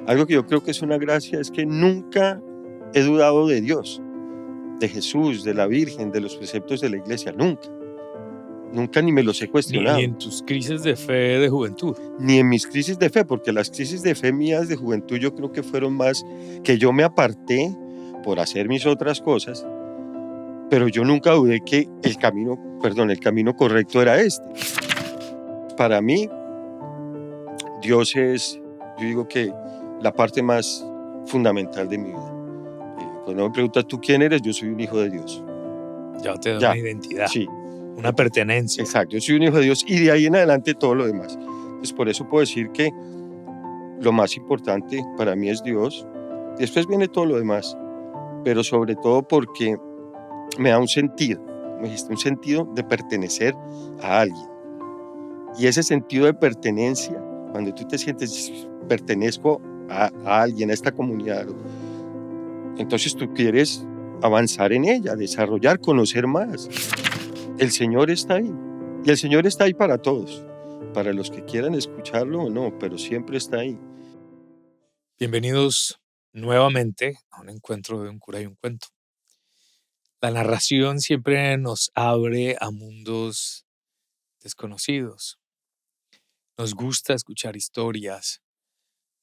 Algo que yo creo que es una gracia es que nunca he dudado de Dios, de Jesús, de la Virgen, de los preceptos de la iglesia, nunca. Nunca ni me los he Ni cuestionado. en tus crisis de fe de juventud. Ni en mis crisis de fe, porque las crisis de fe mías de juventud yo creo que fueron más que yo me aparté por hacer mis otras cosas, pero yo nunca dudé que el camino correcto era este. Para mí, Dios es, yo digo que la parte más fundamental de mi vida. Cuando me preguntas tú quién eres, yo soy un hijo de Dios. Ya te da Ya, una identidad, sí, una pertenencia. exacto, yo soy un hijo de Dios y de ahí en adelante todo lo demás. Entonces por eso puedo decir que lo más importante para mí es Dios, después viene todo lo demás, pero sobre todo porque me da un sentido, un sentido de pertenecer a alguien. Y ese sentido de pertenencia, cuando tú te sientes, pertenezco a alguien, a esta comunidad, entonces tú quieres avanzar en ella, desarrollar, conocer más. El Señor está ahí. Y el Señor está ahí para todos, para los que quieran escucharlo o no, pero siempre está ahí. Bienvenidos nuevamente a un encuentro de un cura y un cuento. La narración siempre nos abre a mundos desconocidos. Nos gusta escuchar historias,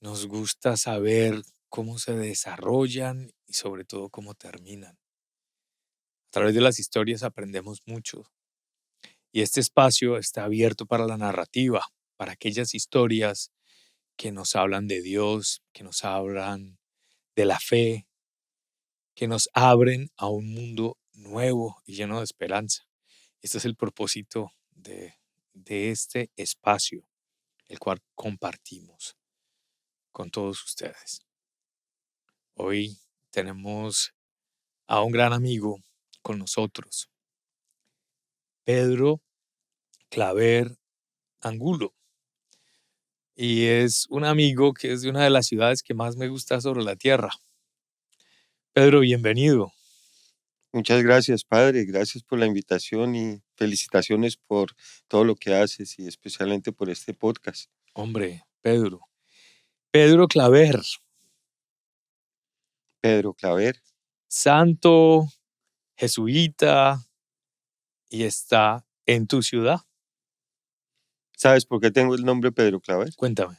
nos gusta saber cómo se desarrollan y sobre todo cómo terminan. A través de las historias aprendemos mucho y este espacio está abierto para la narrativa, para aquellas historias que nos hablan de Dios, que nos hablan de la fe, que nos abren a un mundo nuevo y lleno de esperanza. Este es el propósito de este espacio, el cual compartimos con todos ustedes. Hoy tenemos a un gran amigo con nosotros, Pedro Claver Angulo. Y es un amigo que es de una de las ciudades que más me gusta sobre la tierra. Pedro, bienvenido. Muchas gracias, Padre. Gracias por la invitación y felicitaciones por todo lo que haces y especialmente por este podcast. Hombre, Pedro. Pedro Claver. Pedro Claver. Santo, jesuita, y está en tu ciudad. ¿Sabes por qué tengo el nombre Pedro Claver? Cuéntame.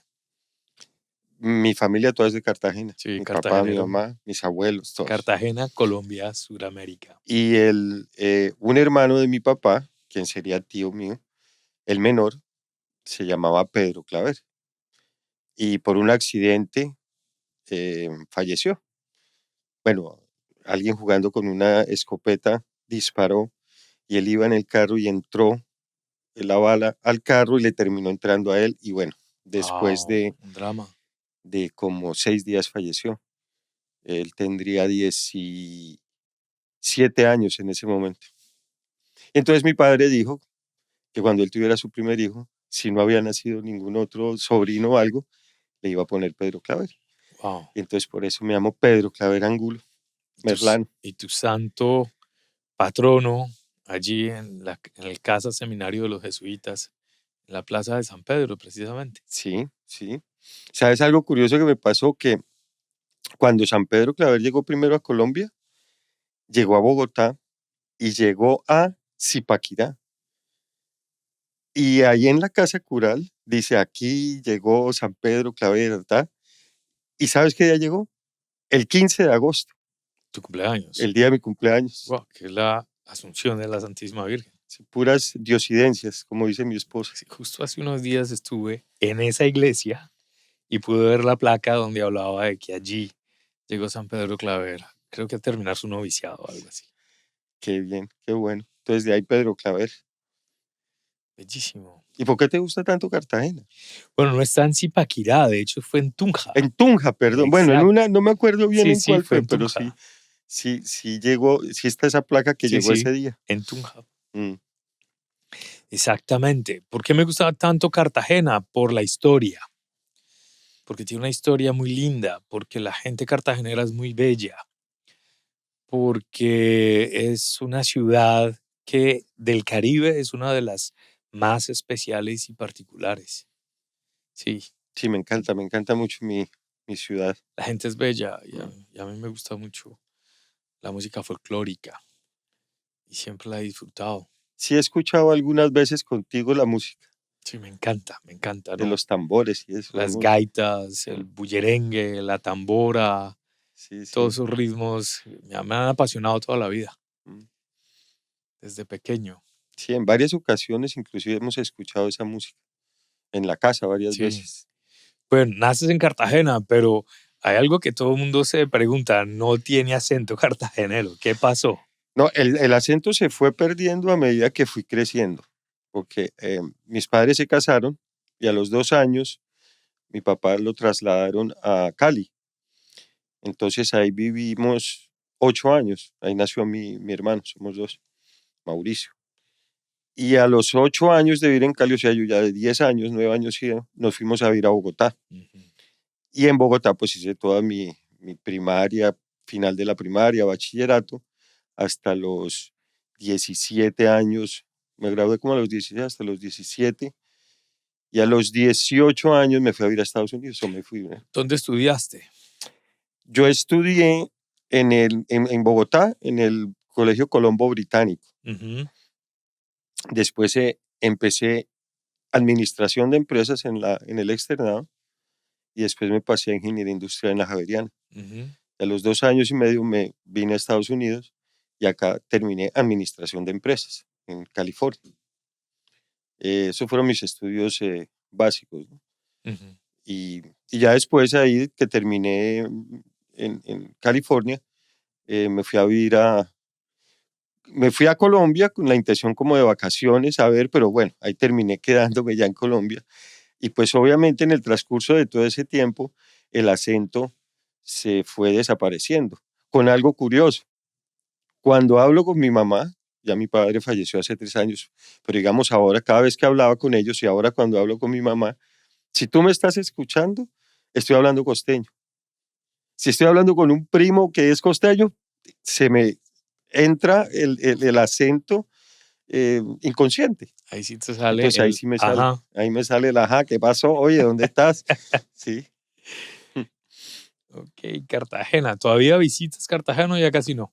Mi familia toda es de Cartagena. Sí, Mi papá, mi mamá, mis abuelos, todos. Cartagena, Colombia, Suramérica. Y un hermano de mi papá, quien sería tío mío, el menor, se llamaba Pedro Claver. Y por un accidente falleció. Bueno, alguien jugando con una escopeta disparó y él iba en el carro y entró la bala al carro y le terminó entrando a él y bueno, después un drama. de como 6 días falleció. Él tendría 17 años en ese momento. Entonces mi padre dijo que cuando él tuviera su primer hijo, si no había nacido ningún otro sobrino o algo, le iba a poner Pedro Claver. Wow. Y entonces por eso me llamo Pedro Claver Angulo, Merlano. Y tu santo patrono allí en el Casa Seminario de los Jesuitas, en la Plaza de San Pedro, precisamente. Sí, sí. ¿Sabes algo curioso que me pasó? Que cuando San Pedro Claver llegó primero a Colombia, llegó a Bogotá y llegó a Zipaquirá. Y ahí en la casa cural dice, aquí llegó San Pedro Claver, ¿verdad? ¿Y sabes qué día llegó? El 15 de agosto, Tu cumpleaños. el día de mi cumpleaños. Wow, que es la Asunción de la Santísima Virgen. Sí, puras diosidencias, como dice mi esposa. Sí, justo hace unos días estuve en esa iglesia y pude ver la placa donde hablaba de que allí llegó San Pedro Claver. Creo que a terminar su noviciado o algo así. Qué bien, qué bueno. Entonces de ahí Pedro Claver. Bellísimo. ¿Y por qué te gusta tanto Cartagena? Bueno, no está en Zipaquirá, de hecho fue en Tunja. En Tunja, perdón. Bueno, en una, no me acuerdo bien en cuál fue fue, en pero Tunja. sí llegó, sí está esa placa que llegó ese día. En Tunja. Mm. Exactamente. ¿Por qué me gustaba tanto Cartagena? Por la historia. Porque tiene una historia muy linda, porque la gente cartagenera es muy bella, porque es una ciudad que del Caribe es una de las más especiales y particulares. Sí. Sí, me encanta mucho mi ciudad. La gente es bella Mm. y a mí me gusta mucho la música folclórica y siempre la he disfrutado. Sí he escuchado algunas veces contigo la música Sí, me encanta, de ¿no? los tambores y eso, Las hermoso. gaitas, Mm. el bullerengue, la tambora, Sí, todos sí. esos ritmos me han apasionado toda la vida, Mm. desde pequeño. Sí, en varias ocasiones inclusive hemos escuchado esa música, en la casa varias Sí. veces. Pues naces en Cartagena, pero hay algo que todo el mundo se pregunta, no tiene acento cartagenero, ¿qué pasó? No, el acento se fue perdiendo a medida que fui creciendo, porque mis padres se casaron y a los 2 años mi papá lo trasladaron a Cali. Entonces ahí vivimos 8 años. Ahí nació mi hermano, somos dos, Mauricio. Y a los 8 años de vivir en Cali, o sea, yo ya de 10 años, 9 años, nos fuimos a vivir a Bogotá. Ujú, Y en Bogotá, pues hice toda mi primaria, final de la primaria, bachillerato, hasta los 17 años. Me gradué como a los 16, hasta los 17. Y a los 18 años me fui a vivir a Estados Unidos, o me fui. ¿Dónde estudiaste? Yo estudié en Bogotá, en el Colegio Colombo Británico. Ujú, Después empecé administración de empresas en el externado y después me pasé a ingeniería industrial en la Javeriana. ujú. A los 2 años y medio me vine a Estados Unidos y acá terminé administración de empresas en California. Esos fueron mis estudios básicos, ¿no? Ujú, Y ya después ahí que terminé en California, me fui a vivir me fui a Colombia con la intención como de vacaciones, a ver, pero bueno, ahí terminé quedándome ya en Colombia. Y pues obviamente en el transcurso de todo ese tiempo, el acento se fue desapareciendo, con algo curioso. Cuando hablo con mi mamá, ya mi padre falleció hace 3 años, pero digamos ahora, cada vez que hablaba con ellos y ahora cuando hablo con mi mamá, si tú me estás escuchando, estoy hablando costeño. Si estoy hablando con un primo que es costeño, se me entra el acento inconsciente. ahí sí te sale Entonces ahí el sí me sale, ajá. ahí me sale el ajá, ¿qué pasó? Oye, ¿dónde estás? Sí. Ok, Cartagena. ¿Todavía visitas Cartagena o ya casi no?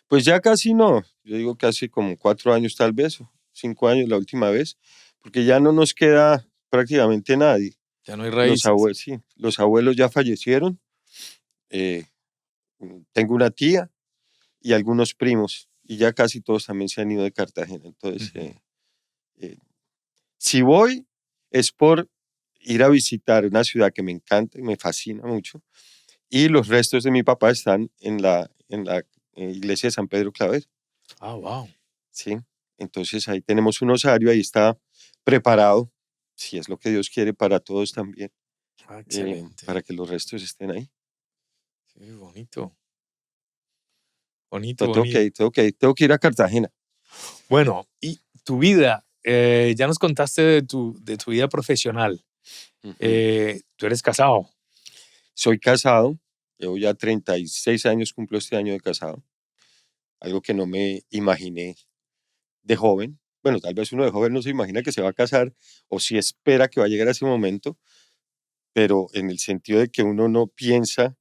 Pues ya casi no, yo digo casi como 4 años tal vez, o 5 años la última vez, porque ya no nos queda prácticamente nadie. Ya no hay Los raíces. abuelos, sí, los abuelos ya fallecieron, eh, tengo una tía y algunos primos, y ya casi todos también se han ido de Cartagena. Entonces, Ujú. eh, si voy es por ir a visitar una ciudad que me encanta y me fascina mucho, y los restos de mi papá están en la iglesia de San Pedro Claver. Ah, wow. ¿Sí? Entonces ahí tenemos un osario, ahí está preparado, si es lo que Dios quiere para todos también, Ah, excelente. para que los restos estén ahí. Sí, bonito. Bonito, Pero tengo que bonito. ir, tengo que ir a Cartagena. Bueno, y tu vida, ya nos contaste de tu vida profesional. Ujú. Tú eres casado. Soy casado, llevo ya 36 años, cumplo este año de casado, algo que no me imaginé de joven. Bueno, tal vez uno de joven no se imagina que se va a casar o si espera que va a llegar a ese momento, pero en el sentido de que uno no piensa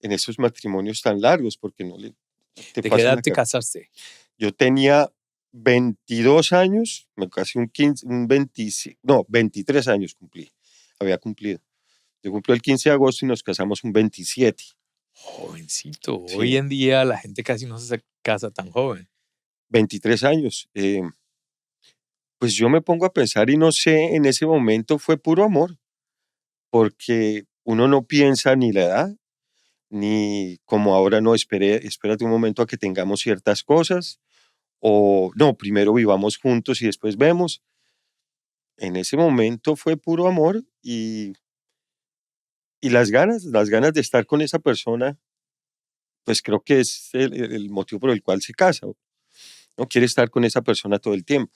en esos matrimonios tan largos porque no te ¿De qué pasa en edad la te cabeza. casaste? Yo tenía 22 años, me casé un 15, un 25, no, 23 años cumplí, había cumplido. Yo cumplí el 15 de agosto y nos casamos un 27. Jovencito. Hoy Sí, en día la gente casi no se casa tan joven. 23 años. Pues yo me pongo a pensar y no sé, en ese momento fue puro amor, porque uno no piensa ni la edad, ni como ahora no, espérate un momento a que tengamos ciertas cosas, o no, primero vivamos juntos y después vemos. En ese momento fue puro amor y las ganas de estar con esa persona, pues creo que es el motivo por el cual se casa. No quiere estar con esa persona todo el tiempo.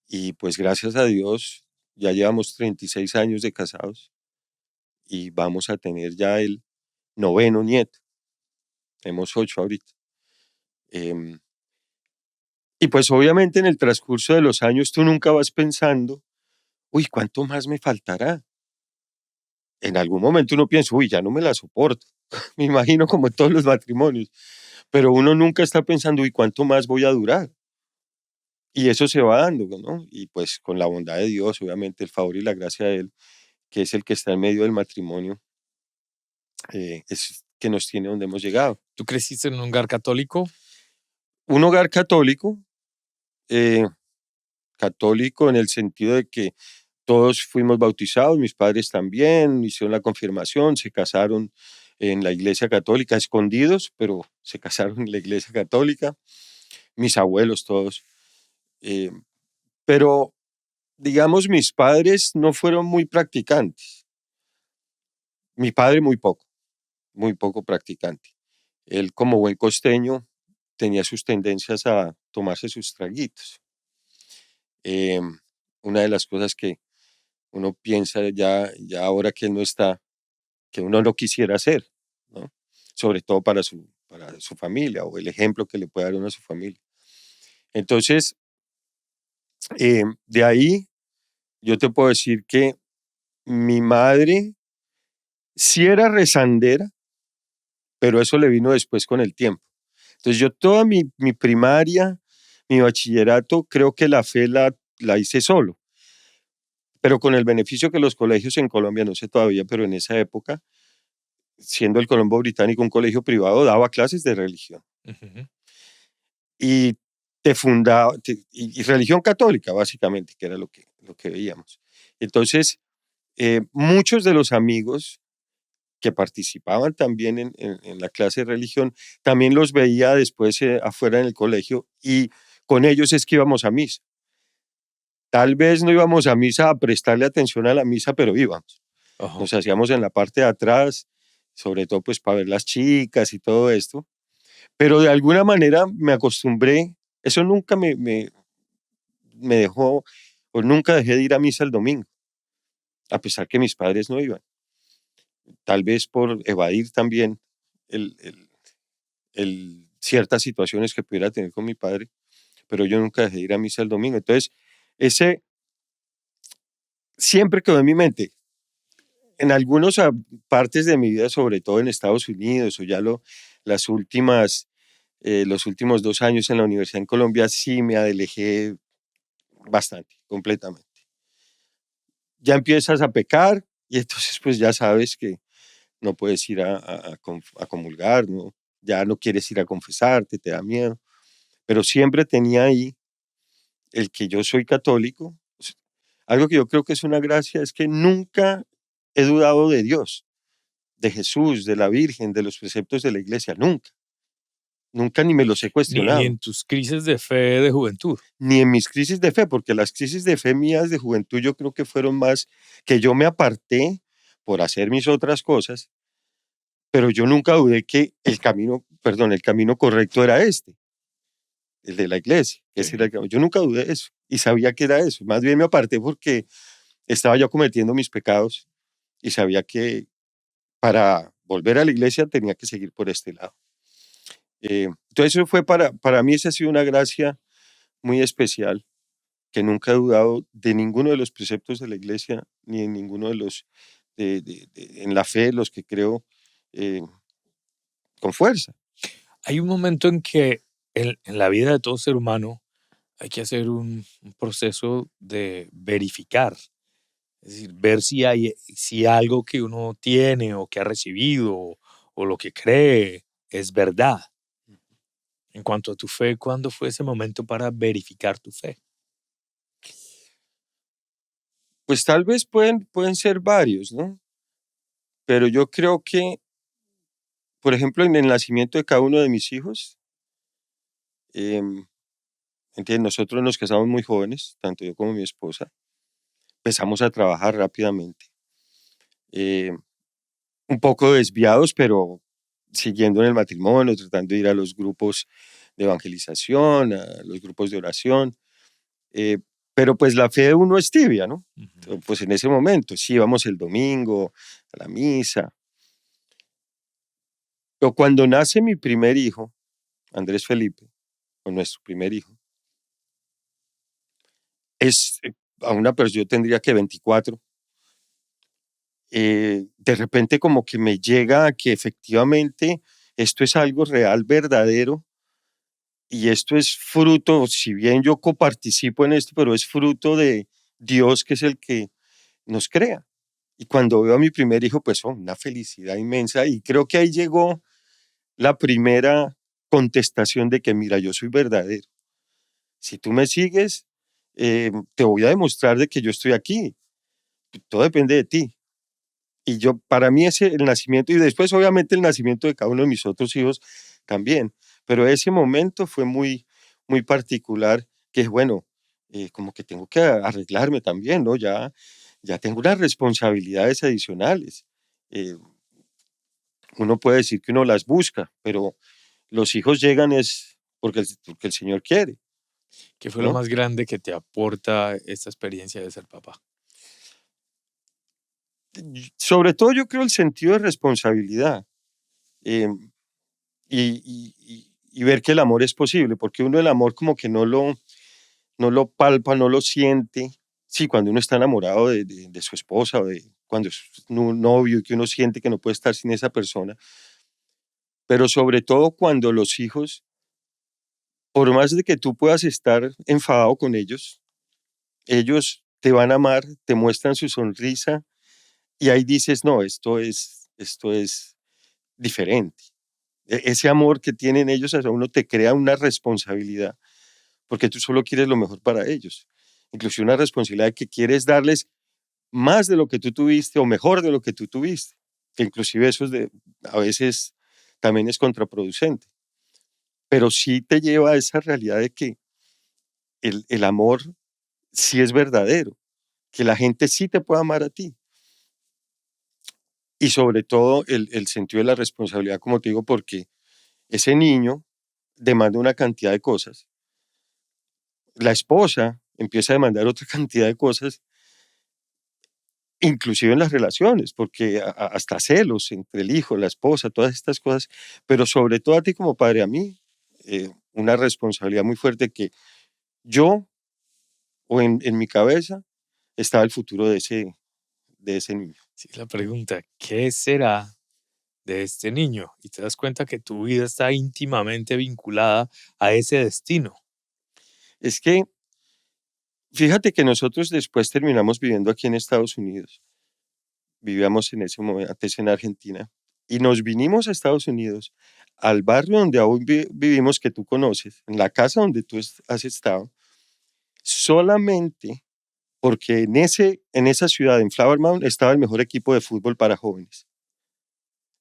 Y pues gracias a Dios, ya llevamos 36 años de casados y vamos a tener ya el noveno nieto. Tenemos 8 ahorita. Em, y pues obviamente en el transcurso de los años tú nunca vas pensando, uy, ¿cuánto más me faltará? en algún momento uno piensa, uy, ya no me la soporto. Me imagino como en todos los matrimonios. Pero uno nunca está pensando, uy, ¿cuánto más voy a durar? Y eso se va dando, ¿no? Y pues con la bondad de Dios, obviamente, el favor y la gracia de Él, que es el que está en medio del matrimonio, es que nos tiene donde hemos llegado. ¿Tú creciste en un hogar católico? Un hogar católico, eh, católico en el sentido de que todos fuimos bautizados, mis padres también, hicieron la confirmación, se casaron en la iglesia católica, escondidos, pero se casaron en la iglesia católica, mis abuelos todos. eh, pero, digamos, mis padres no fueron muy practicantes. Mi padre muy poco practicante. Él, como buen costeño, tenía sus tendencias a tomarse sus traguitos. Eh, una de las cosas que uno piensa ya ahora que él no está, que uno no quisiera hacer, ¿no? Sobre todo para su familia o el ejemplo que le puede dar uno a su familia. Entonces, de ahí yo te puedo decir que mi madre sí era rezandera, pero eso le vino después con el tiempo. Entonces yo toda mi primaria, mi bachillerato, creo que la fe la hice solo, pero con el beneficio que los colegios en Colombia, no sé todavía, pero en esa época, siendo el Colombo Británico un colegio privado, daba clases de religión. Ujú. Y te fundaba, y religión católica básicamente, que era lo que veíamos. Entonces, muchos de los amigos que participaban también en la clase de religión, también los veía después afuera en el colegio y con ellos es que íbamos a misa. Tal vez no íbamos a misa a prestarle atención a la misa, pero íbamos. Ajá. Nos hacíamos en la parte de atrás, sobre todo pues para ver las chicas y todo esto, pero de alguna manera me acostumbré, eso nunca me dejó, o nunca dejé de ir a misa el domingo, a pesar que mis padres no iban, tal vez por evadir también el, el- ciertas situaciones que pudiera tener con mi padre, pero yo nunca dejé de ir a misa el domingo. Entonces, ese siempre quedó en mi mente. En algunas partes de mi vida, sobre todo en Estados Unidos o ya las últimas, los últimos 2 años en la universidad en Colombia, sí me alejé bastante, completamente. Ya empiezas a pecar y entonces pues ya sabes que no puedes ir a comulgar, ¿no? Ya no quieres ir a confesarte, te da miedo, pero siempre tenía ahí el que yo soy católico. Algo que yo creo que es una gracia es que nunca he dudado de Dios, de Jesús, de la Virgen, de los preceptos de la iglesia, nunca, nunca ni me los he Ni cuestionado, en tus crisis de fe de juventud. ni en mis crisis de fe, porque las crisis de fe mías de juventud yo creo que fueron más que yo me aparté por hacer mis otras cosas, pero yo nunca dudé que el camino, perdón, el camino correcto era este, el de la iglesia, que ese era Sí. el camino. Yo nunca dudé de eso y sabía que era eso. Más bien me aparté porque estaba yo cometiendo mis pecados y sabía que para volver a la iglesia tenía que seguir por este lado. Entonces eso fue para mí, esa ha sido una gracia muy especial, que nunca he dudado de ninguno de los preceptos de la iglesia, ni en ninguno de los, en la fe, los que creo eh, con fuerza. Hay un momento en que en la vida de todo ser humano hay que hacer un proceso de verificar, es decir, ver si algo que uno tiene o que ha recibido o lo que cree es verdad. En cuanto a tu fe, ¿cuándo fue ese momento para verificar tu fe? Pues tal vez pueden ser varios, ¿no? Pero yo creo que, por ejemplo, en el nacimiento de cada uno de mis hijos, em, ¿entiendes? Nosotros nos casamos muy jóvenes, tanto yo como mi esposa, empezamos a trabajar rápidamente, eh, un poco desviados, pero siguiendo en el matrimonio, tratando de ir a los grupos de evangelización, a los grupos de oración, eh, pero pues la fe de uno es tibia, ¿no? Ujú. Pues en ese momento, sí, íbamos el domingo a la misa, pero cuando nace mi primer hijo, Andrés Felipe, o nuestro primer hijo, es a una persona, yo tendría que 24, de repente como que me llega a que efectivamente esto es algo real, verdadero, y esto es fruto, si bien yo coparticipo en esto, pero es fruto de Dios, que es el que nos crea. Y cuando veo a mi primer hijo, pues una felicidad inmensa, y creo que ahí llegó la primera contestación de que, mira, yo soy verdadero. Si tú me sigues, te voy a demostrar de que yo estoy aquí. Todo depende de ti. Y yo, para mí ese, el nacimiento, y después obviamente el nacimiento de cada uno de mis otros hijos también, pero ese momento fue muy, muy particular, que bueno, como que tengo que arreglarme también, ¿no? Ya tengo unas responsabilidades adicionales. Eh, Uno puede decir que uno las busca, pero los hijos llegan es porque el Señor quiere, ¿Qué fue lo ¿no? más grande que te aporta esta experiencia de ser papá? Sobre todo yo creo el sentido de responsabilidad. eh, y ver que el amor es posible, porque uno el amor como que no lo palpa, no lo siente. Sí, cuando uno está enamorado de su esposa o de cuando es un novio y que uno siente que no puede estar sin esa persona, pero sobre todo cuando los hijos, por más de que tú puedas estar enfadado con ellos te van a amar, te muestran su sonrisa y ahí dices, no, esto es diferente. Ese amor que tienen ellos hacia uno te crea una responsabilidad porque tú solo quieres lo mejor para ellos. Inclusive una responsabilidad que quieres darles más de lo que tú tuviste o mejor de lo que tú tuviste, que inclusive eso a veces también es contraproducente, pero sí te lleva a esa realidad de que el amor sí es verdadero, que la gente sí te puede amar a ti y sobre todo el sentido de la responsabilidad, como te digo, porque ese niño demanda una cantidad de cosas, la esposa empieza a demandar otra cantidad de cosas inclusive en las relaciones, porque hasta celos entre el hijo, la esposa, todas estas cosas, pero sobre todo a ti como padre, a mí, una responsabilidad muy fuerte que yo o en mi cabeza estaba el futuro de ese niño. Sí, la pregunta, ¿qué será de este niño? Y te das cuenta que tu vida está íntimamente vinculada a ese destino. Es que fíjate que nosotros después terminamos viviendo aquí en Estados Unidos, vivíamos en ese momento antes en Argentina, y nos vinimos a Estados Unidos, al barrio donde aún vivimos, que tú conoces, en la casa donde tú has estado, solamente porque en esa ciudad, en Flower Mound, estaba el mejor equipo de fútbol para jóvenes.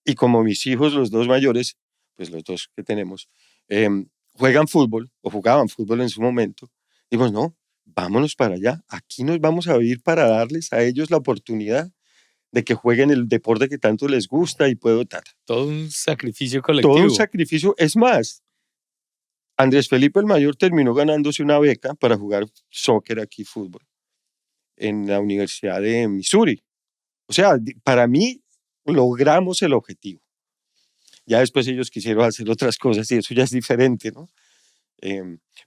Y como mis hijos, los dos mayores, pues los dos que tenemos, juegan fútbol o jugaban fútbol en su momento, dimos, no, vámonos para allá, aquí nos vamos a vivir para darles a ellos la oportunidad de que jueguen el deporte que tanto les gusta y puedo tal. Todo un sacrificio Todo un colectivo. sacrificio. Es más, Andrés Felipe el Mayor terminó ganándose una beca para jugar soccer aquí, fútbol, en la Universidad de Missouri. O sea, para mí logramos el objetivo. Ya después ellos quisieron hacer otras cosas y eso ya es diferente, ¿no?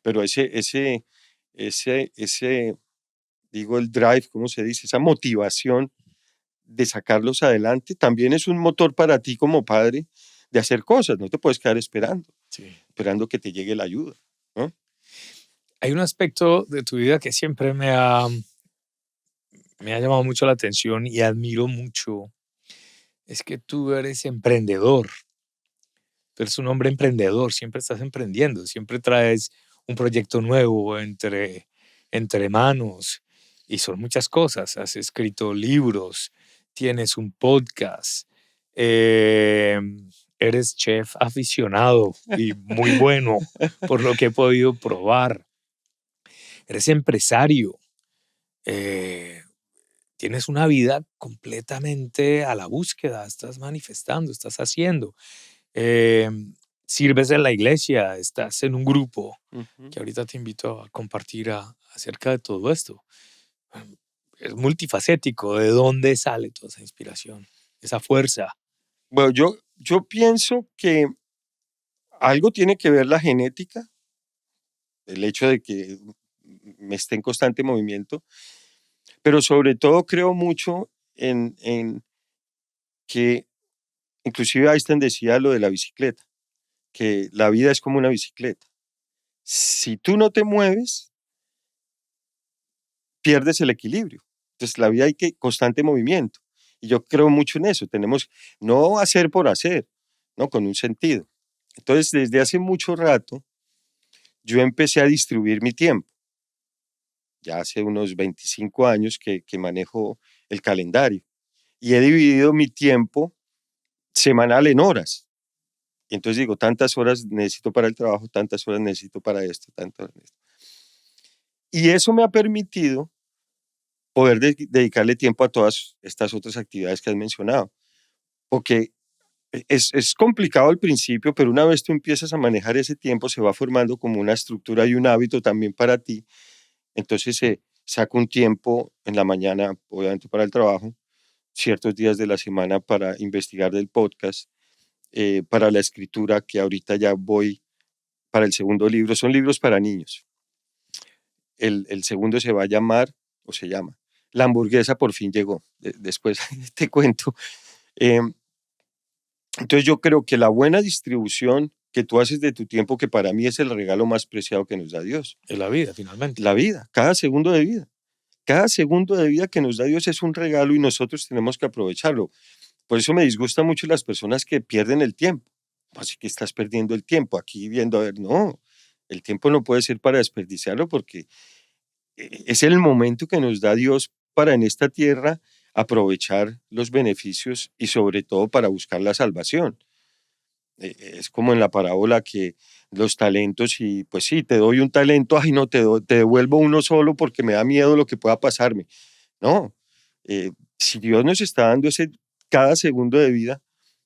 Pero ese, digo, el drive, ¿cómo se dice? Esa motivación de sacarlos adelante también es un motor para ti como padre de hacer cosas. No te puedes quedar Sí. esperando que te llegue la ayuda, ¿no? Hay un aspecto de tu vida que siempre me ha llamado mucho la atención y admiro mucho. Es que tú eres emprendedor. Tú eres un hombre emprendedor, siempre estás emprendiendo, siempre traes un proyecto nuevo entre manos y son muchas cosas. Has escrito libros, tienes un podcast, eh, eres chef aficionado y muy bueno por lo que he podido probar. Eres empresario, eh, tienes una vida completamente a la búsqueda, estás manifestando, estás haciendo. eh, Sirves en la iglesia, estás en un grupo, Ujú. que ahorita te invito a compartir acerca de todo esto. Es multifacético, ¿de dónde sale toda esa inspiración, esa fuerza? Bueno, yo pienso que algo tiene que ver la genética, el hecho de que me esté en constante movimiento, pero sobre todo creo mucho en que inclusive Einstein decía lo de la bicicleta, que la vida es como una bicicleta. Si tú no te mueves, pierdes el equilibrio. Entonces, la vida hay que constante movimiento. Y yo creo mucho en eso. Tenemos no hacer por hacer, ¿no? Con un sentido. Entonces, desde hace mucho rato, yo empecé a distribuir mi tiempo. Ya hace unos 25 años que manejo el calendario. Y he dividido mi tiempo semanal en horas. Y entonces digo, tantas horas necesito para el trabajo, tantas horas necesito para esto, tantas horas. Y eso me ha permitido poder dedicarle tiempo a todas estas otras actividades que has mencionado. Porque es complicado al principio, pero una vez tú empiezas a manejar ese tiempo, se va formando como una estructura y un hábito también para ti. Entonces se saca un tiempo en la mañana, obviamente para el trabajo, ciertos días de la semana para investigar del podcast, para la escritura, que ahorita ya voy para el segundo libro. Son libros para niños. El segundo se va a llamar, o se llama, La hamburguesa por fin llegó. Después te cuento. Eh, entonces yo creo que la buena distribución que tú haces de tu tiempo, que para mí es el regalo más preciado que nos da Dios. Es la vida, finalmente. La vida, cada segundo de vida. Cada segundo de vida que nos da Dios es un regalo y nosotros tenemos que aprovecharlo. Por eso me disgusta mucho las personas que pierden el tiempo. Así que estás perdiendo el tiempo aquí viendo, a ver, no, el tiempo no puede ser para desperdiciarlo porque es el momento que nos da Dios para en esta tierra aprovechar los beneficios y sobre todo para buscar la salvación. Es como en la parábola que los talentos y pues sí, te doy un talento, ay no, te devuelvo uno solo porque me da miedo lo que pueda pasarme. No, si Dios nos está dando ese cada segundo de vida,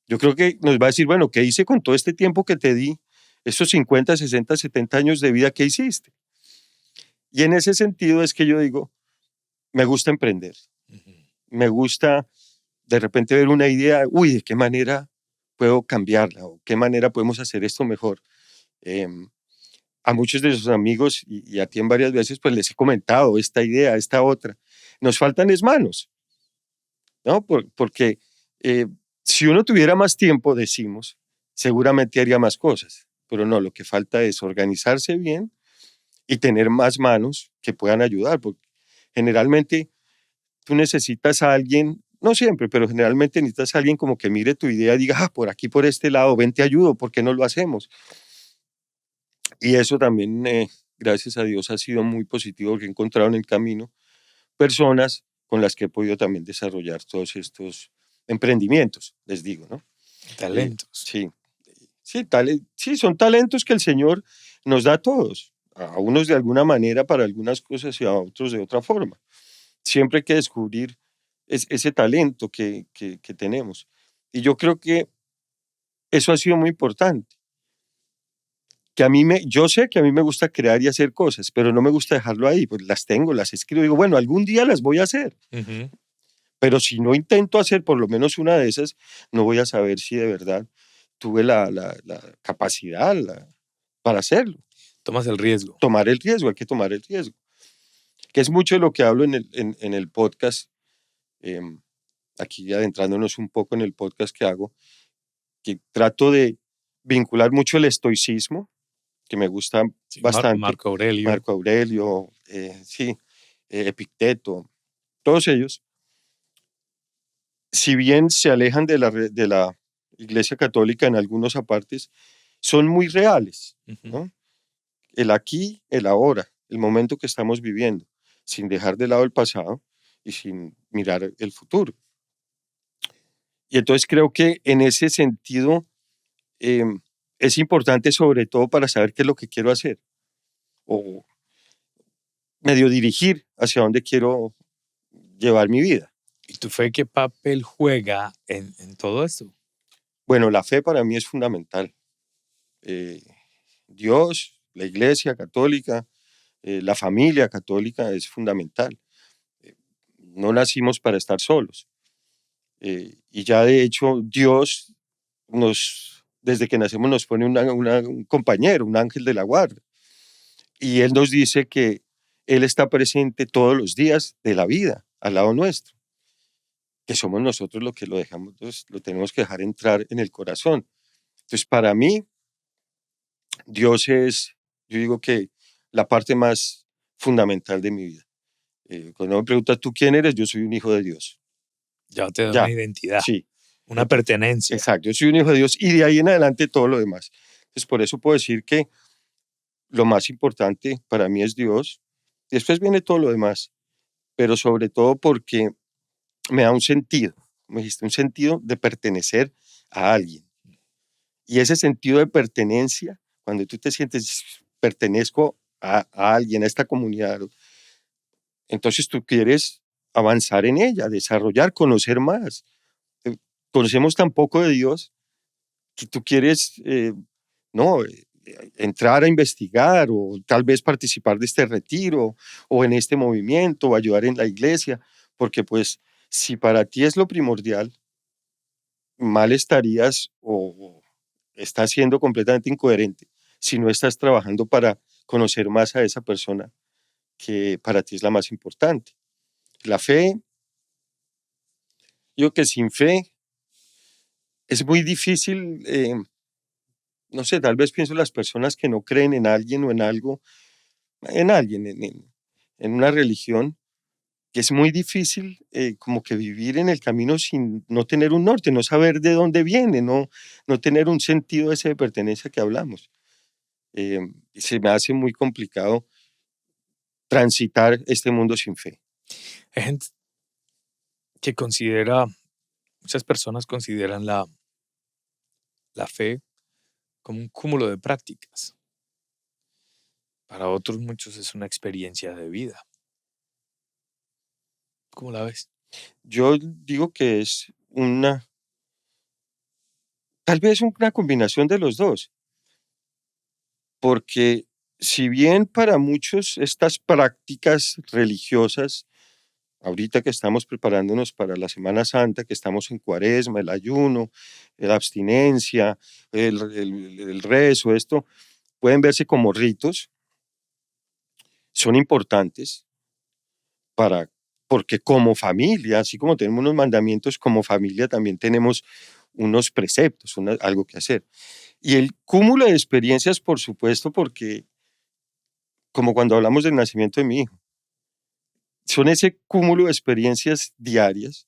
yo creo que nos va a decir, bueno, ¿qué hice con todo este tiempo que te di? Esos 50, 60, 70 años de vida, ¿qué hiciste? Y en ese sentido es que yo digo, me gusta emprender, Ujú. me gusta de repente ver una idea, uy, ¿de qué manera puedo cambiarla? ¿O qué manera podemos hacer esto mejor? Em, a muchos de sus amigos y a ti en varias veces, pues les he comentado esta idea, esta otra. Nos faltan es manos, ¿no? Porque eh, si uno tuviera más tiempo, decimos, seguramente haría más cosas, pero no, lo que falta es organizarse bien y tener más manos que puedan ayudar, porque generalmente tú necesitas a alguien, no siempre, pero generalmente necesitas a alguien como que mire tu idea y diga, ah, por aquí, por este lado, ven, te ayudo, ¿por qué no lo hacemos? Y eso también, gracias a Dios, ha sido muy positivo porque he encontrado en el camino personas con las que he podido también desarrollar todos estos emprendimientos, les digo, ¿no? Talentos. Sí, sí, sí, son talentos que el Señor nos da a todos, a unos de alguna manera para algunas cosas y a otros de otra forma. Siempre hay que descubrir ese talento que tenemos. Y yo creo que eso ha sido muy importante. Que yo sé que a mí me gusta crear y hacer cosas, pero no me gusta dejarlo ahí, pues las tengo, las escribo, digo, bueno, algún día las voy a hacer, Ujú. pero si no intento hacer por lo menos una de esas, no voy a saber si de verdad tuve la capacidad para hacerlo. Tomas el riesgo. Tomar el riesgo, hay que tomar el riesgo, que es mucho de lo que hablo en el podcast, em, aquí adentrándonos un poco en el podcast que hago, que trato de vincular mucho el estoicismo, que me gusta Sí, bastante, Marco Aurelio. Marco Aurelio, sí, Epicteto, todos ellos, si bien se alejan de la Iglesia Católica en algunos apartes, son muy reales, Ujú. ¿no? El aquí, el ahora, el momento que estamos viviendo, sin dejar de lado el pasado y sin mirar el futuro. Y entonces creo que en ese sentido em, es importante sobre todo para saber qué es lo que quiero hacer o medio dirigir hacia dónde quiero llevar mi vida. ¿Y tu fe qué papel juega en todo esto? Bueno, la fe para mí es fundamental. Eh, Dios, la Iglesia católica, la familia católica es fundamental. Eh, no nacimos para estar solos. Y ya de hecho Dios desde que nacemos nos pone un compañero, un ángel de la guarda. Y Él nos dice que Él está presente todos los días de la vida al lado nuestro. que somos nosotros los que lo dejamos, lo tenemos que dejar entrar en el corazón. Entonces, para mí, Dios es, yo digo que la parte más fundamental de mi vida. Cuando me preguntas, ¿tú quién eres? Yo soy un hijo de Dios. Ya te da una Ya, identidad, sí. una pertenencia. Exacto, yo soy un hijo de Dios y de ahí en adelante todo lo demás. Entonces, por eso puedo decir que lo más importante para mí es Dios. Después viene todo lo demás, pero sobre todo porque me da un sentido, me dijiste, un sentido de pertenecer a alguien. Y ese sentido de pertenencia, cuando tú te sientes, pertenezco a alguien, a esta comunidad, entonces tú quieres avanzar en ella, desarrollar, conocer más. Eh, Conocemos tan poco de Dios que tú quieres, no, entrar a investigar o tal vez participar de este retiro o en este movimiento o ayudar en la iglesia, porque pues si para ti es lo primordial, mal estarías o estás siendo completamente incoherente si no estás trabajando para conocer más a esa persona que para ti es la más importante. La fe, yo que sin fe es muy difícil, no sé, tal vez pienso en las personas que no creen en alguien o en algo, en alguien, en una religión, que es muy difícil como que vivir en el camino sin no tener un norte, no saber de dónde viene, no tener un sentido ese de pertenencia que hablamos. Se me hace muy complicado transitar este mundo sin fe. Hay gente que considera, muchas personas consideran la fe como un cúmulo de prácticas. Para otros muchos es una experiencia de vida. ¿Cómo la ves? Yo digo que es tal vez una combinación de los dos, porque si bien para muchos estas prácticas religiosas, ahorita que estamos preparándonos para la Semana Santa, que estamos en Cuaresma, el ayuno, la abstinencia, el rezo, esto, pueden verse como ritos, son importantes para, porque como familia, así como tenemos unos mandamientos, como familia también tenemos unos preceptos, algo que hacer. Y el cúmulo de experiencias, por supuesto, porque como cuando hablamos del nacimiento de mi hijo, son ese cúmulo de experiencias diarias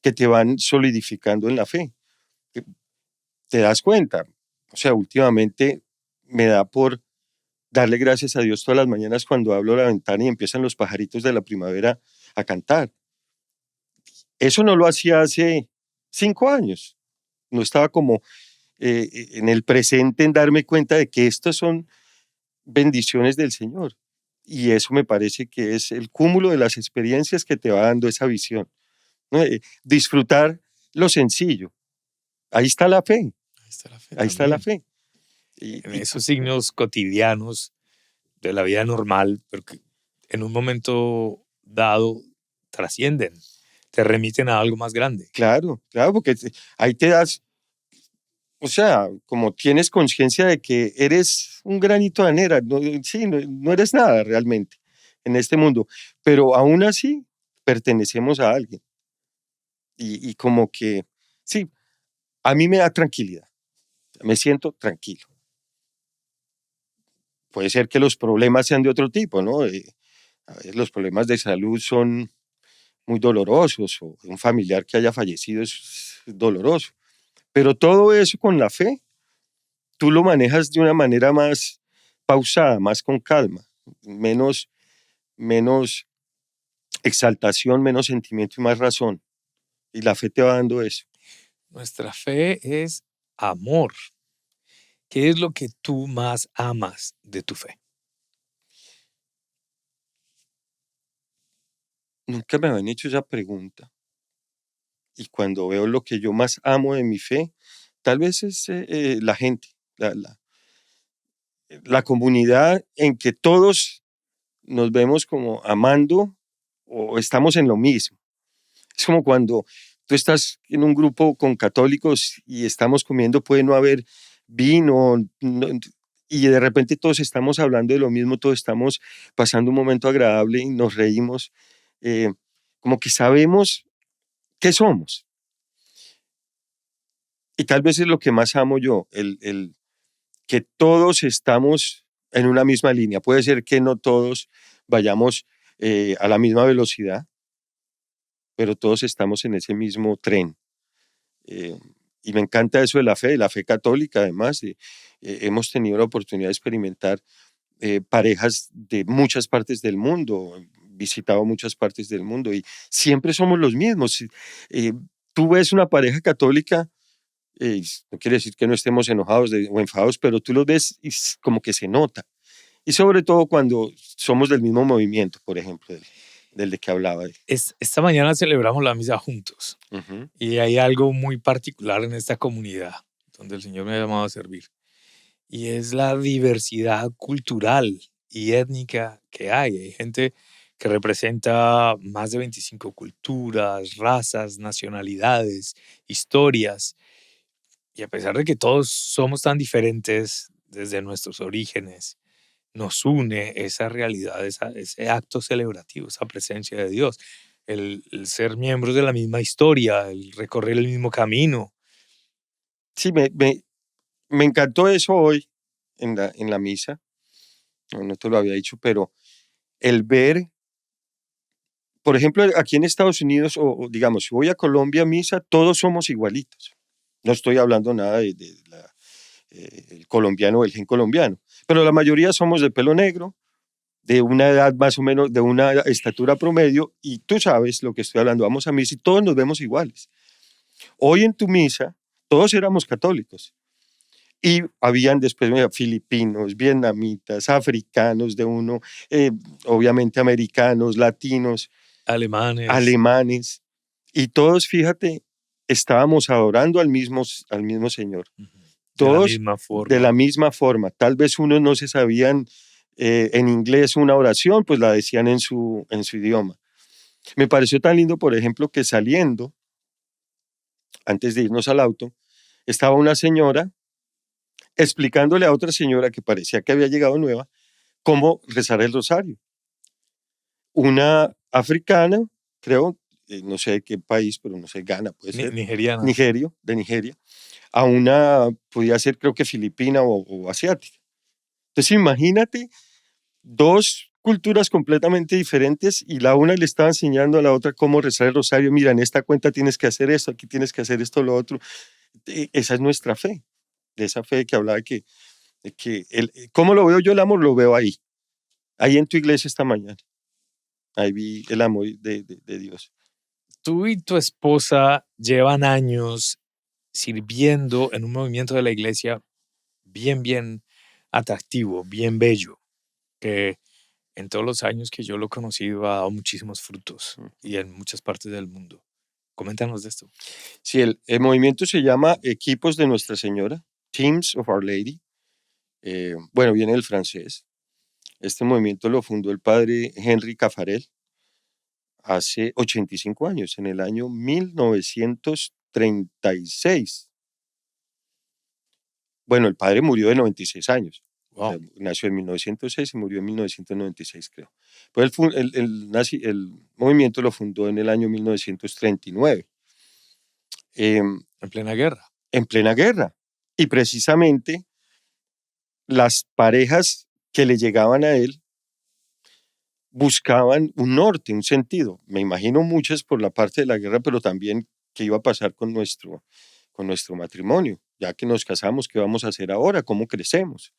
que te van solidificando en la fe. Te das cuenta, o sea, últimamente me da por darle gracias a Dios todas las mañanas cuando abro la ventana y empiezan los pajaritos de la primavera a cantar. Eso no lo hacía hace 5 años. No estaba como en el presente en darme cuenta de que estas son bendiciones del Señor. Y eso me parece que es el cúmulo de las experiencias que te va dando esa visión, ¿no? Disfrutar lo sencillo. Ahí está la fe, Ahí está la fe ahí está la también. fe. En Y esos signos cotidianos de la vida normal, pero que en un momento dado trascienden, te remiten a algo más grande. claro, claro, porque ahí te das, o sea, como tienes conciencia de que eres un granito de arena, no, sí, no eres nada realmente en este mundo, pero aún así pertenecemos a alguien. Y como que, sí, a mí me da tranquilidad, me siento tranquilo. Puede ser que los problemas sean de otro tipo, ¿no? A veces los problemas de salud son muy dolorosos o un familiar que haya fallecido es doloroso, pero todo eso con la fe, tú lo manejas de una manera más pausada, más con calma, menos, menos exaltación, menos sentimiento y más razón. Y la fe te va dando eso. Nuestra fe es amor. ¿Qué es lo que tú más amas de tu fe? Nunca me habían hecho esa pregunta. Y cuando veo lo que yo más amo de mi fe, tal vez es la gente, la comunidad en que todos nos vemos como amando o estamos en lo mismo. Es como cuando tú estás en un grupo con católicos y estamos comiendo, puede no haber vino, y de repente todos estamos hablando de lo mismo, todos estamos pasando un momento agradable y nos reímos, como que sabemos ¿Qué somos? Y tal vez es lo que más amo yo, el que todos estamos en una misma línea. Puede ser que no todos vayamos a la misma velocidad, pero todos estamos en ese mismo tren. Eh, y me encanta eso de la fe católica, además. Hemos tenido la oportunidad de experimentar parejas de muchas partes del mundo, visitado muchas partes del mundo y siempre somos los mismos. Eh, Tú ves una pareja católica, no quiere decir que no estemos enojados o enfadados, pero tú los ves y como que se nota. Y sobre todo cuando somos del mismo movimiento, por ejemplo, del de que hablaba. Esta mañana celebramos la misa juntos Ujú. y hay algo muy particular en esta comunidad donde el Señor me ha llamado a servir y es la diversidad cultural y étnica que hay. Hay gente que representa más de 25 culturas, razas, nacionalidades, historias. Y a pesar de que todos somos tan diferentes desde nuestros orígenes, nos une esa realidad, ese acto celebrativo, esa presencia de Dios, el ser miembros de la misma historia, el recorrer el mismo camino. Sí, me encantó eso hoy en la misa. No, no te lo había dicho, pero el ver, por ejemplo, aquí en Estados Unidos, o digamos, si voy a Colombia a misa, todos somos igualitos. No estoy hablando nada el colombiano o el gen colombiano, pero la mayoría somos de pelo negro, de una edad más o menos, de una estatura promedio, y tú sabes lo que estoy hablando. Vamos a misa y todos nos vemos iguales. Hoy en tu misa, todos éramos católicos. Y habían después mira, filipinos, vietnamitas, africanos de uno, obviamente americanos, latinos, Alemanes, alemanes, y todos, fíjate, estábamos adorando al mismo Señor. ujú, de la Todos misma de forma. la misma forma. Tal vez unos no se sabían en inglés una oración, pues la decían en su idioma. Me pareció tan lindo, por ejemplo, que saliendo, antes de irnos al auto, estaba una señora explicándole a otra señora que parecía que había llegado nueva cómo rezar el rosario. Una africana, creo, no sé de qué país, pero no sé, Ghana puede ser, Nigeriana. Nigerio, de Nigeria, a una, podía ser creo que filipina o asiática. Entonces imagínate dos culturas completamente diferentes y la una le estaba enseñando a la otra cómo rezar el rosario. Mira, en esta cuenta tienes que hacer esto, aquí tienes que hacer esto, lo otro. Esa es nuestra fe, de esa fe que hablaba de que ¿cómo lo veo yo el amor? Lo veo ahí, ahí en tu iglesia esta mañana. Ahí vi el amor de Dios. Tú y tu esposa llevan años sirviendo en un movimiento de la iglesia bien atractivo, bien bello, que en todos los años que yo lo he conocido ha dado muchísimos frutos y en muchas partes del mundo. Coméntanos de esto. Sí, el movimiento se llama Equipos de Nuestra Señora, Teams of Our Lady. Bueno, viene del francés. Este movimiento lo fundó el padre Henry Caffarel hace 85 años, en el año 1936. Bueno, el padre murió de 96 años. O sea, Wow. nació en 1906 y murió en 1996, creo. Pero el movimiento lo fundó en el año 1939, En plena guerra. en plena guerra. Y precisamente las parejas que le llegaban a él buscaban un norte, un sentido. Me imagino muchas por la parte de la guerra, pero también qué iba a pasar con nuestro matrimonio, ya que nos casamos, qué vamos a hacer ahora, cómo crecemos.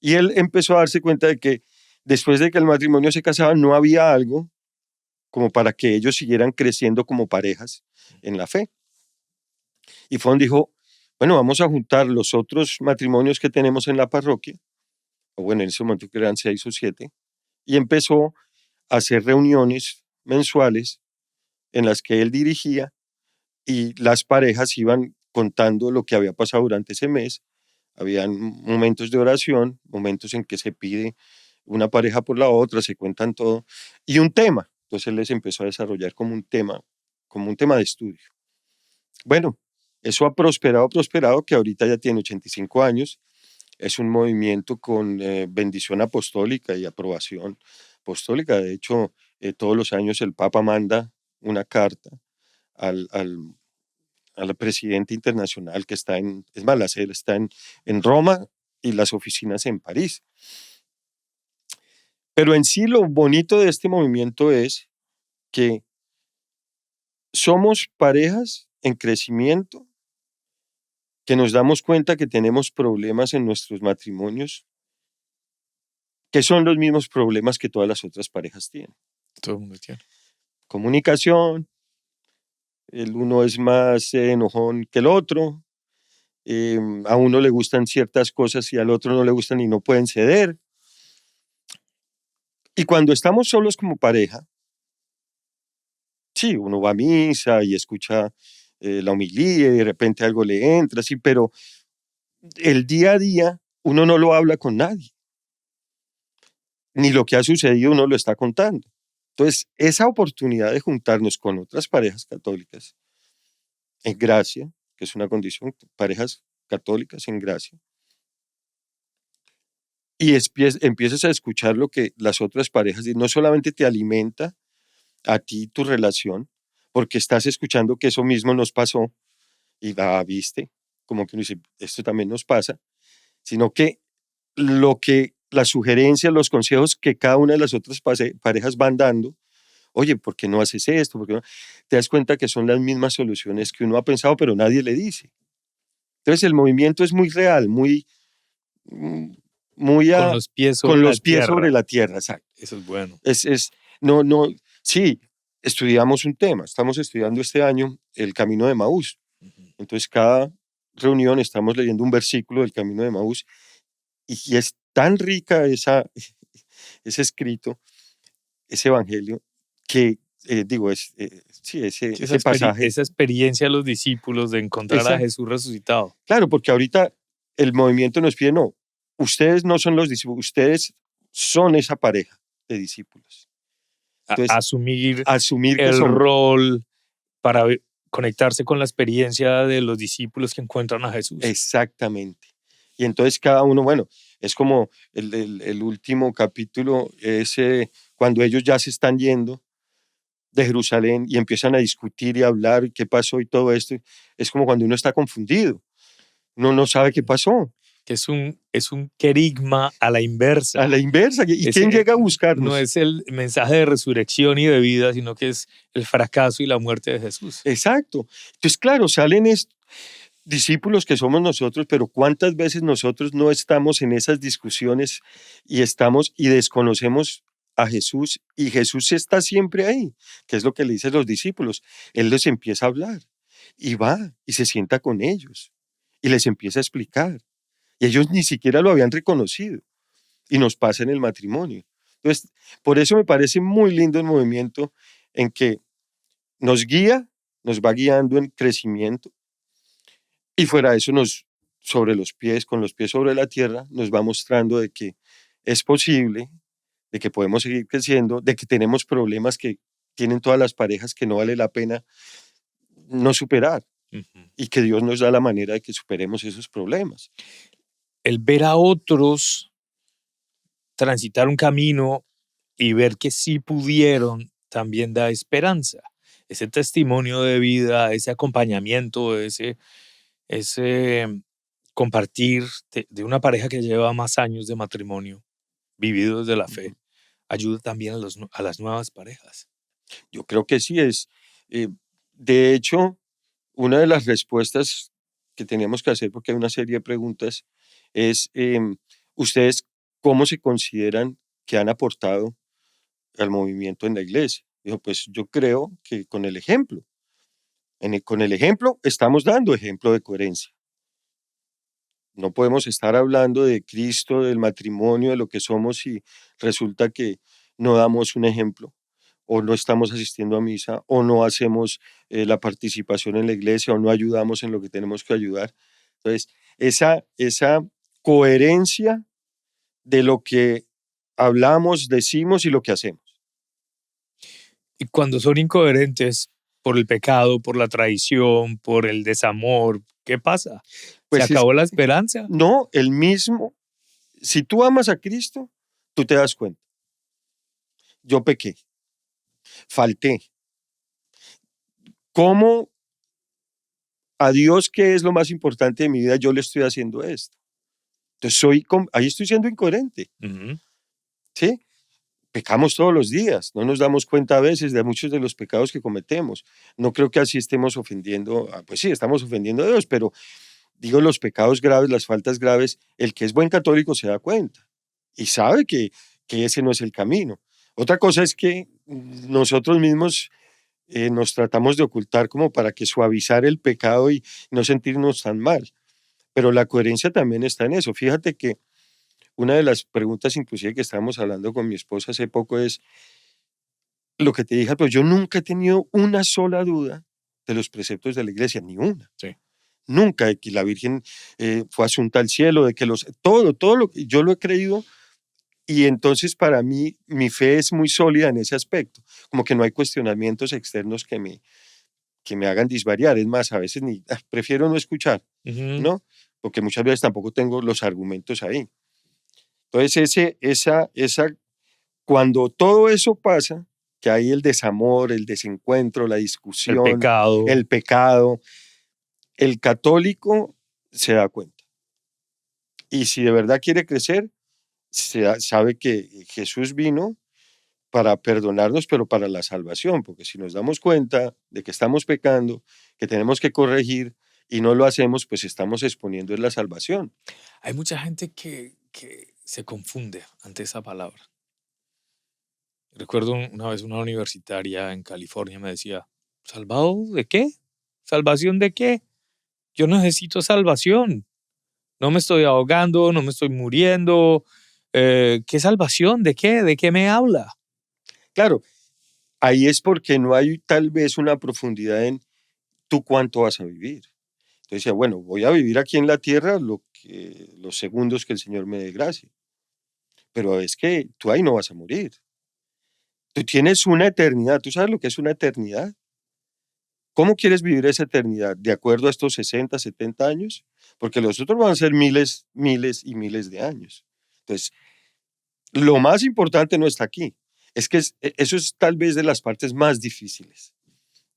Y él empezó a darse cuenta de que después de que el matrimonio se casaba, no había algo como para que ellos siguieran creciendo como parejas en la fe. Y fue donde dijo, bueno, vamos a juntar los otros matrimonios que tenemos en la parroquia, o bueno, en ese momento que eran 6 o 7, y empezó a hacer reuniones mensuales en las que él dirigía y las parejas iban contando lo que había pasado durante ese mes. Habían momentos de oración, momentos en que se pide una pareja por la otra, se cuentan todo, y un tema. Entonces él les empezó a desarrollar como un tema de estudio. Bueno, eso ha prosperado, que ahorita ya tiene 85 años. Es un movimiento con bendición apostólica y aprobación apostólica. De hecho, todos los años el Papa manda una carta al, al, al presidente internacional que está es más, la sede está en Roma y las oficinas en París. Pero en sí lo bonito de este movimiento es que somos parejas en crecimiento, que nos damos cuenta que tenemos problemas en nuestros matrimonios, que son los mismos problemas que todas las otras parejas tienen. Todo el mundo tiene. Comunicación, el uno es más enojón que el otro, a uno le gustan ciertas cosas y al otro no le gustan y no pueden ceder. Y cuando estamos solos como pareja, sí, uno va a misa y escucha la homilía y de repente algo le entra, sí, pero el día a día uno no lo habla con nadie, ni lo que ha sucedido uno lo está contando. Entonces, esa oportunidad de juntarnos con otras parejas católicas en gracia, que es una condición, parejas católicas en gracia, y empiezas a escuchar lo que las otras parejas dicen, no solamente te alimenta a ti tu relación, porque estás escuchando que eso mismo nos pasó y viste, como que uno dice, esto también nos pasa, sino que las sugerencias, los consejos que cada una de las otras parejas van dando, oye, ¿por qué no haces esto? ¿Por qué no? Te das cuenta que son las mismas soluciones que uno ha pensado, pero nadie le dice. Entonces el movimiento es muy real, mm, muy Con los pies con sobre la los pies sobre tierra. la tierra, exacto. Eso es bueno. No, sí, estudiamos un tema, estamos estudiando este año el Camino de Maús. Entonces cada reunión estamos leyendo un versículo del Camino de Maús y es tan rica ese escrito, ese evangelio, que sí, Sí, ese pasaje. esa experiencia de los discípulos de encontrar a Esa, Jesús resucitado. claro, porque ahorita el movimiento nos pide, no, ustedes no son los discípulos, ustedes son esa pareja de discípulos. Entonces, Asumir asumir que el somos. rol para conectarse con la experiencia de los discípulos que encuentran a Jesús. Exactamente. Y entonces cada uno, bueno, es como el último capítulo, es cuando ellos ya se están yendo de Jerusalén y empiezan a discutir y a hablar qué pasó y todo esto, es como cuando uno está confundido, uno no sabe qué pasó. Que es un querigma a la inversa. A la inversa, ¿y quién llega a buscarnos? No es el mensaje de resurrección y de vida, sino que es el fracaso y la muerte de Jesús. Exacto. Entonces, claro, salen discípulos que somos nosotros, pero ¿cuántas veces nosotros no estamos en esas discusiones y desconocemos a Jesús y Jesús está siempre ahí, que es lo que le dicen los discípulos? Él les empieza a hablar y va y se sienta con ellos y les empieza a explicar y ellos ni siquiera lo habían reconocido y nos pasa en el matrimonio. Entonces, por eso me parece muy lindo el movimiento en que nos guía, nos va guiando en crecimiento y fuera de eso sobre los pies, con los pies sobre la tierra, nos va mostrando de que es posible, de que podemos seguir creciendo, de que tenemos problemas que tienen todas las parejas que no vale la pena no superar y que Dios nos da la manera de que superemos esos problemas. El ver a otros transitar un camino y ver que sí pudieron también da esperanza. Ese testimonio de vida, ese acompañamiento, ese compartir de una pareja que lleva más años de matrimonio, vividos de la fe, ayuda también a las nuevas parejas. Yo creo que sí es. eh, de hecho, una de las respuestas que teníamos que hacer, porque hay una serie de preguntas, es, ¿ustedes cómo se consideran que han aportado al movimiento en la iglesia? Dijo, pues yo creo que con el ejemplo. Con el ejemplo estamos dando ejemplo de coherencia. No podemos estar hablando de Cristo, del matrimonio, de lo que somos y resulta que no damos un ejemplo o no estamos asistiendo a misa o no hacemos la participación en la iglesia o no ayudamos en lo que tenemos que ayudar. Entonces, esa coherencia de lo que hablamos, decimos y lo que hacemos. Y cuando son incoherentes por el pecado, por la traición, por el desamor, ¿qué pasa? ¿Se Pues acabó la esperanza? no, el mismo, si tú amas a Cristo, tú te das cuenta. Yo pequé, falté, ¿Cómo a Dios, que es lo más importante de mi vida, yo le estoy haciendo esto? Entonces ahí estoy siendo incoherente, Ujú. ¿sí? Pecamos todos los días, no nos damos cuenta a veces de muchos de los pecados que cometemos. No creo que así estemos ofendiendo, pues sí, estamos ofendiendo a Dios, pero digo los pecados graves, las faltas graves, el que es buen católico se da cuenta y sabe que ese no es el camino. Otra cosa es que nosotros mismos nos tratamos de ocultar como para que suavizar el pecado y no sentirnos tan mal. Pero la coherencia también está en eso. Fíjate que una de las preguntas inclusive que estábamos hablando con mi esposa hace poco es lo que te dije, pero yo nunca he tenido una sola duda de los preceptos de la iglesia, ni una. Sí. Nunca, de que la Virgen fue asunta al cielo, de que todo lo que yo lo he creído. Y entonces para mí, mi fe es muy sólida en ese aspecto, como que no hay cuestionamientos externos que me hagan disvariar. Es más, a veces prefiero no escuchar, Ujú. ¿no? Porque muchas veces tampoco tengo los argumentos ahí. Entonces, cuando todo eso pasa, que hay el desamor, el desencuentro, la El discusión, pecado. el pecado, el católico se da cuenta. Y si de verdad quiere crecer, sabe que Jesús vino para perdonarnos, pero para la salvación, porque si nos damos cuenta de que estamos pecando, que tenemos que corregir y no lo hacemos, pues estamos exponiendo en la salvación. Hay mucha gente que se confunde ante esa palabra. Recuerdo una vez una universitaria en California me decía, ¿salvado de qué? ¿Salvación de qué? Yo necesito salvación. No me estoy ahogando, no me estoy muriendo. ¿Qué salvación? ¿De qué? ¿De qué me habla? Claro, ahí es porque no hay tal vez una profundidad en tú cuánto vas a vivir. Entonces decía, bueno, voy a vivir aquí en la tierra los segundos que el Señor me dé gracia, pero es que tú ahí no vas a morir. Tú tienes una eternidad, ¿tú sabes lo que es una eternidad? ¿Cómo quieres vivir esa eternidad? ¿De acuerdo a estos 60, 70 años? Porque los otros van a ser miles, miles y miles de años. Entonces, lo más importante no está aquí. Es que eso es tal vez de las partes más difíciles,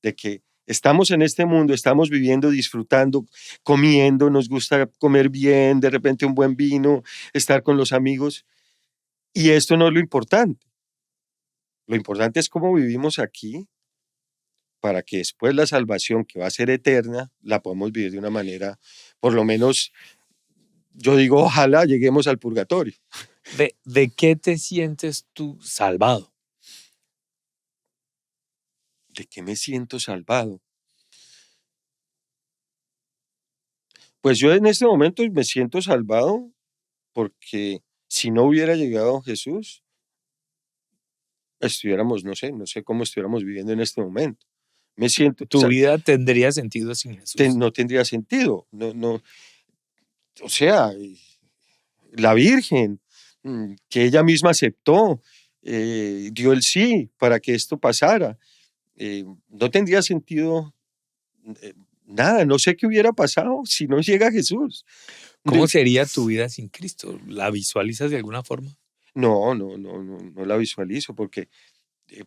de que estamos en este mundo, estamos viviendo, disfrutando, comiendo, nos gusta comer bien, de repente un buen vino, estar con los amigos, y esto no es lo importante. Lo importante es cómo vivimos aquí para que después la salvación, que va a ser eterna, la podamos vivir de una manera, por lo menos, yo digo, ojalá lleguemos al purgatorio. ¿De qué te sientes tú salvado? ¿De qué me siento salvado? Pues yo en este momento me siento salvado porque si no hubiera llegado Jesús, estuviéramos, no sé cómo estuviéramos viviendo en este momento. Me siento, o Tu sea, vida tendría sentido sin Jesús. no tendría sentido. No, no, o sea, la Virgen, que ella misma aceptó, dio el sí para que esto pasara. No tendría sentido eh, nada, no sé qué hubiera pasado si no llega Jesús. ¿Cómo De- sería tu vida sin Cristo? ¿La visualizas de alguna forma? no, no, no, no, no la visualizo porque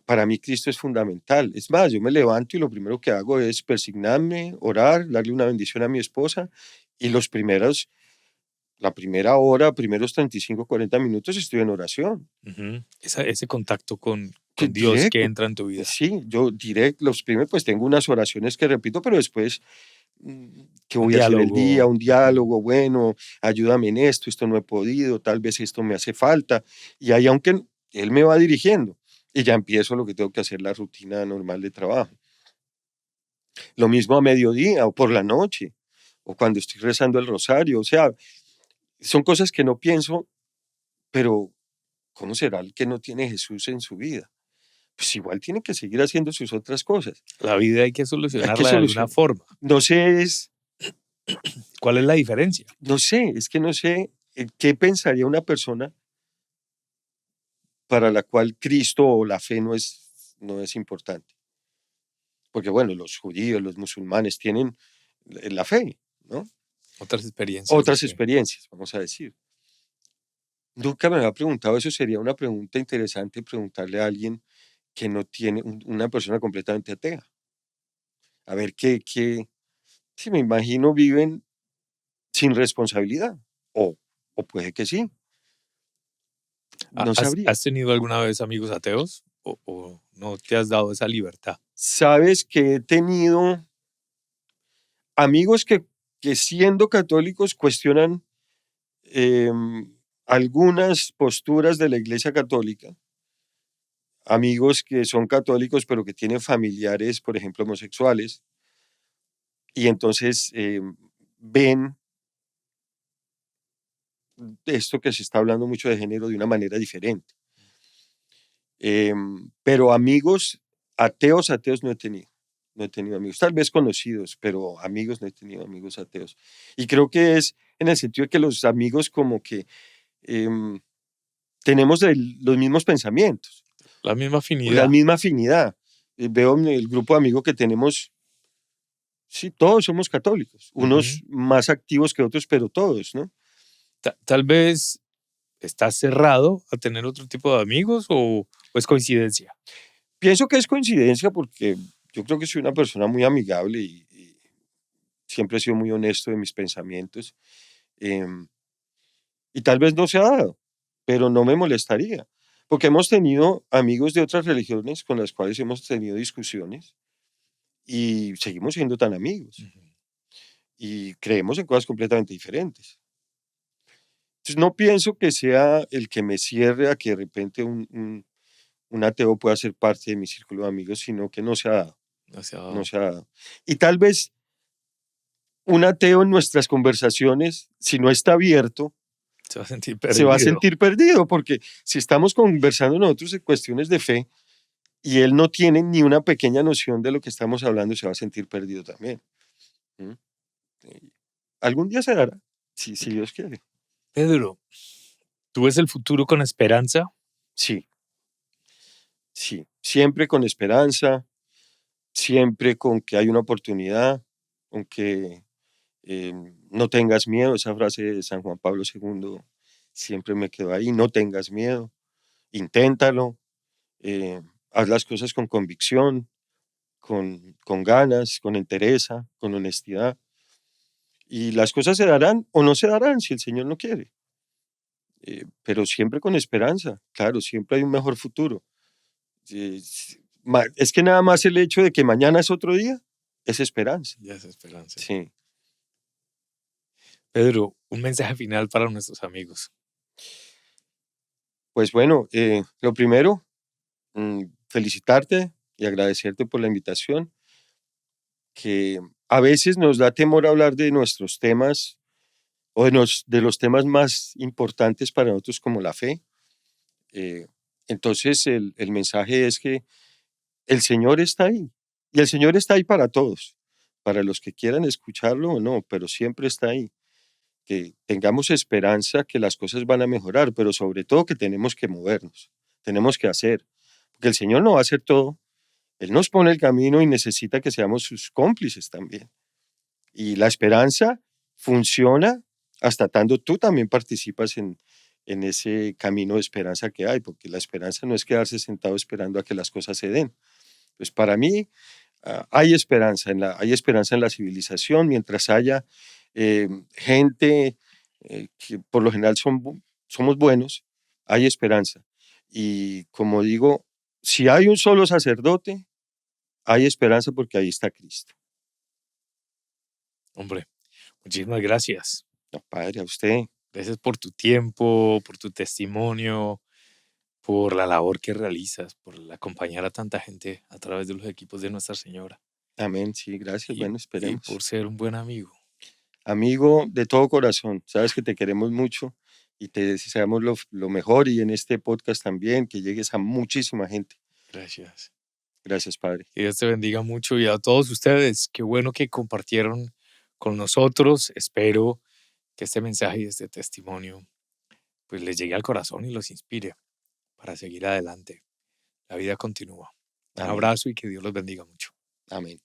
para mí Cristo es fundamental. Es más, yo me levanto y lo primero que hago es persignarme, orar, darle una bendición a mi esposa y la primera hora, primeros 35, 40 minutos estoy en oración. Ujú. Ese contacto Que con Dios que directo, entra en tu vida. sí, yo directo, los primeros, pues tengo unas oraciones que repito, pero después, ¿qué Un voy a hacer el día? diálogo. Un Ujú. diálogo, bueno, ayúdame en esto no he podido, tal vez esto me hace falta. Y ahí, aunque él me va dirigiendo, y ya empiezo lo que tengo que hacer, la rutina normal de trabajo. Lo mismo a mediodía o por la noche, o cuando estoy rezando el rosario, o sea, son cosas que no pienso, pero ¿cómo será el que no tiene Jesús en su vida? Pues igual tiene que seguir haciendo sus otras cosas. La vida hay que Hay que solucionarla de alguna solucionar. forma. No sé, ¿Cuál es la diferencia? no sé, es que no sé qué pensaría una persona para la cual Cristo o la fe no es importante. Porque bueno, los judíos, los musulmanes tienen la fe, ¿no? Otras experiencias de Otras fe. experiencias, vamos a decir. Nunca me había preguntado, eso sería una pregunta interesante preguntarle a alguien que no tiene, una persona completamente atea. A ver sí, me imagino viven sin responsabilidad. O, o puede que sí, no ¿Has, sabría. has tenido alguna vez amigos ateos o no te has dado esa libertad? Sabes que he tenido amigos que siendo católicos cuestionan algunas posturas de la Iglesia Católica, amigos que son católicos pero que tienen familiares, por ejemplo, homosexuales, y entonces ven esto que se está hablando mucho de género de una manera diferente. Pero amigos ateos no he tenido. No he tenido amigos, tal vez conocidos, pero amigos no he tenido amigos ateos. Y creo que es en el sentido de que los amigos como que em, tenemos los mismos pensamientos, La misma la afinidad. misma afinidad. Veo en el grupo de amigos que tenemos, sí, todos somos católicos, Ujú. unos más activos que otros, pero todos, ¿no? Tal vez estás cerrado a tener otro tipo de amigos o es coincidencia. Pienso que es coincidencia porque yo creo que soy una persona muy amigable y siempre he sido muy honesto de mis pensamientos. em, y tal vez no se ha dado, pero no me molestaría, porque hemos tenido amigos de otras religiones con las cuales hemos tenido discusiones y seguimos siendo tan amigos Ujú. y creemos en cosas completamente diferentes. Entonces no pienso que sea el que me cierre a que de repente un ateo pueda ser parte de mi círculo de amigos, sino que no se ha dado, O sea, no se ha dado. Y tal vez un ateo en nuestras conversaciones, si no está abierto, se va a sentir se va a perdido. sentir perdido, porque si estamos conversando nosotros en cuestiones de fe y él no tiene ni una pequeña noción de lo que estamos hablando, se va a sentir perdido también. ¿Mm? Y algún día se dará, si Dios quiere. Pedro, ¿tú ves el futuro con esperanza? Sí, sí, siempre con esperanza, siempre con que hay una oportunidad, con que no tengas miedo, esa frase de San Juan Pablo II siempre me quedó ahí, no tengas miedo, inténtalo, haz las cosas con convicción, con ganas, con entereza, con honestidad, y las cosas se darán o no se darán si el Señor no quiere, pero siempre con esperanza, claro, siempre hay un mejor futuro. Es que nada más el hecho de que mañana es otro día es esperanza. Ya es esperanza. Sí, Pedro, un mensaje final para nuestros amigos. pues bueno, lo primero, felicitarte y agradecerte por la invitación, que a veces nos da temor hablar de nuestros temas o de los temas más importantes para nosotros como la fe. Eh, entonces el mensaje es que el Señor está ahí y el Señor está ahí para todos, para los que quieran escucharlo o no, pero siempre está ahí. Que tengamos esperanza que las cosas van a mejorar, pero sobre todo que tenemos que movernos, tenemos que hacer, porque el Señor no va a hacer todo, Él nos pone el camino y necesita que seamos sus cómplices también. Y la esperanza funciona hasta tanto tú también participas en ese camino de esperanza que hay, porque la esperanza no es quedarse sentado esperando a que las cosas se den. Pues para mí hay esperanza hay esperanza en la civilización mientras haya gente que por lo general somos buenos, hay esperanza. Y como digo, si hay un solo sacerdote, hay esperanza porque ahí está Cristo. Hombre, muchísimas gracias. No, Padre, a usted. Gracias por tu tiempo, por tu testimonio, por la labor que realizas, por acompañar a tanta gente a través de los equipos de Nuestra Señora Amén, sí, gracias. y, Bueno, y esperemos. por ser un buen amigo. Amigo de todo corazón, sabes que te queremos mucho y te deseamos lo mejor y en este podcast también, que llegues a muchísima gente. Gracias. Gracias, Padre. Que Dios te bendiga mucho y a todos ustedes. Qué bueno que compartieron con nosotros. Espero que este mensaje y este testimonio pues les llegue al corazón y los inspire para seguir adelante. La vida continúa. Un Amén. abrazo y que Dios los bendiga mucho. Amén.